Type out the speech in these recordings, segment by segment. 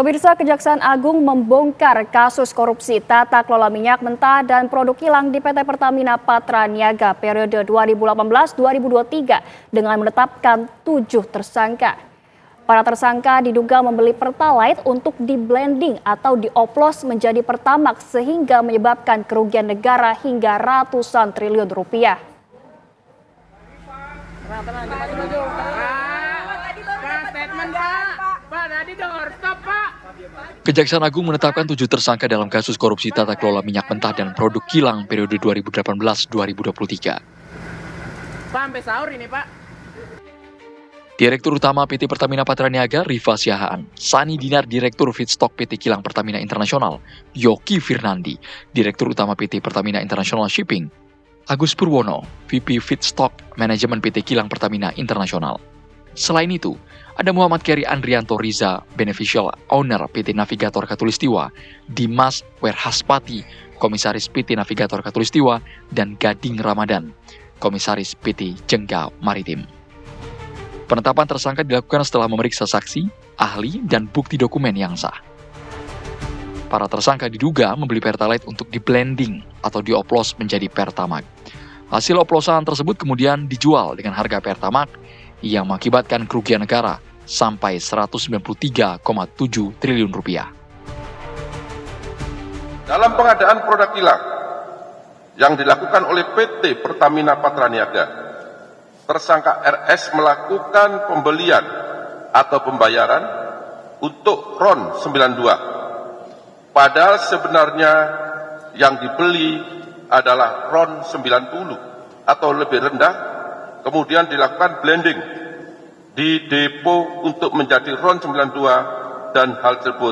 Pemirsa, Kejaksaan Agung membongkar kasus korupsi tata kelola minyak mentah dan produk kilang di PT Pertamina Patraniaga periode 2018-2023 dengan menetapkan 7 tersangka. Para tersangka diduga membeli Pertalite untuk di-blending atau dioplos menjadi Pertamax sehingga menyebabkan kerugian negara hingga ratusan triliun rupiah. Kejaksaan Agung menetapkan 7 tersangka dalam kasus korupsi tata kelola minyak mentah dan produk kilang periode 2018-2023. Pak, sampai sahur ini, Pak. Direktur Utama PT Pertamina Patraniaga, Rifa Siahaan, Sani Dinar, Direktur Feedstock PT Kilang Pertamina Internasional, Yoki Firnandi, Direktur Utama PT Pertamina International Shipping, Agus Purwono, VP Feedstock Manajemen PT Kilang Pertamina Internasional. Selain itu, ada Muhammad Keri Andrianto Riza, Beneficial Owner PT Navigator Katulistiwa, Dimas Werhaspati, Komisaris PT Navigator Katulistiwa, dan Gading Ramadan, Komisaris PT Jengga Maritim. Penetapan tersangka dilakukan setelah memeriksa saksi, ahli, dan bukti dokumen yang sah. Para tersangka diduga membeli Pertalite untuk di-blending atau dioplos menjadi Pertamax. Hasil oplosan tersebut kemudian dijual dengan harga Pertamax yang mengakibatkan kerugian negara sampai 193,7 triliun rupiah. Dalam pengadaan produk kilang yang dilakukan oleh PT Pertamina Patraniaga, tersangka RS melakukan pembelian atau pembayaran untuk RON 92. Padahal sebenarnya yang dibeli adalah RON 90 atau lebih rendah, kemudian dilakukan blending di depo untuk menjadi RON 92 dan hal tersebut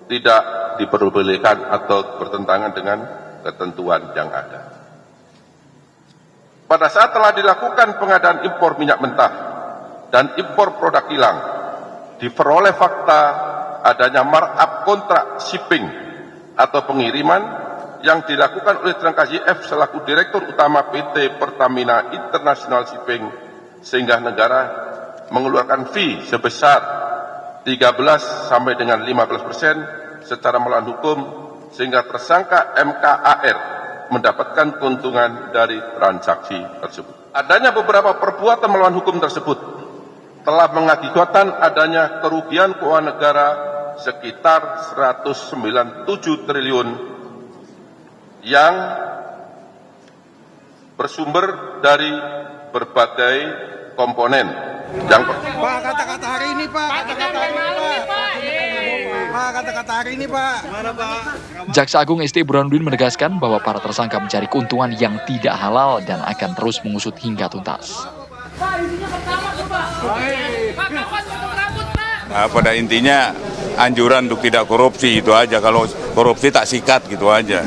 tidak diperbolehkan atau bertentangan dengan ketentuan yang ada. Pada saat telah dilakukan pengadaan impor minyak mentah dan impor produk kilang, diperoleh fakta adanya markup kontrak shipping atau pengiriman yang dilakukan oleh tersangka YF selaku Direktur Utama PT Pertamina International Shipping, sehingga negara mengeluarkan fee sebesar 13 sampai dengan 15% secara melawan hukum, sehingga tersangka MKAR mendapatkan keuntungan dari transaksi tersebut. Adanya beberapa perbuatan melawan hukum tersebut telah mengakibatkan adanya kerugian keuangan negara sekitar 197 triliun yang bersumber dari berbagai komponen. Pak, kata-kata hari ini, Pak. Kata-kata hari ini, Pak. Jaksa Agung ST Burhanuddin menegaskan bahwa para tersangka mencari keuntungan yang tidak halal dan akan terus mengusut hingga tuntas. Nah, pada intinya anjuran untuk tidak korupsi itu aja. Kalau korupsi tak sikat gitu aja.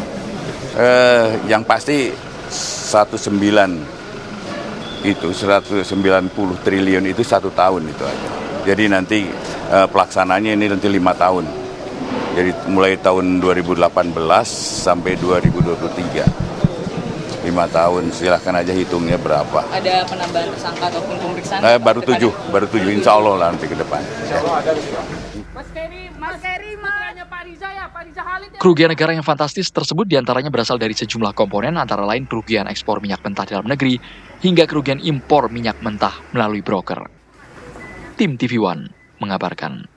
Yang pasti 190 triliun itu 1 tahun itu aja. Jadi nanti pelaksananya ini nanti 5 tahun. Jadi mulai tahun 2018 sampai 2023. 5 tahun, silahkan aja hitungnya berapa. Ada penambahan tersangka ataupun pemeriksaan? Baru 7, insya Allah lah nanti ke depan. Kerugian negara yang fantastis tersebut diantaranya berasal dari sejumlah komponen, antara lain kerugian ekspor minyak mentah dalam negeri hingga kerugian impor minyak mentah melalui broker. Tim TV One mengabarkan.